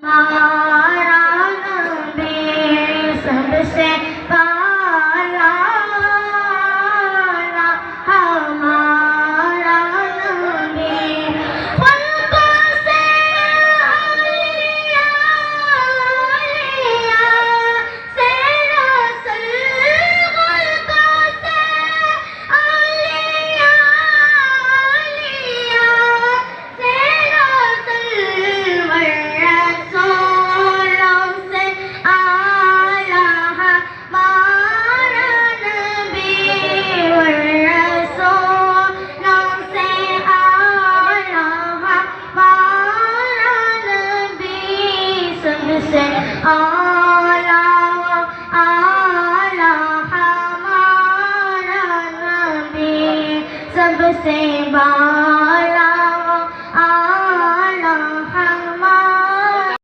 हमारा नबी सबसे प्यारा हमारा नबी पलकों से आलिया आलिया से रसूल पलकों से आलिया आलिया से रसूल रसूलों से आला हमारा नबी रसूलों से आला हमारा नबी सबसे आला आला हमारा नबी सबसे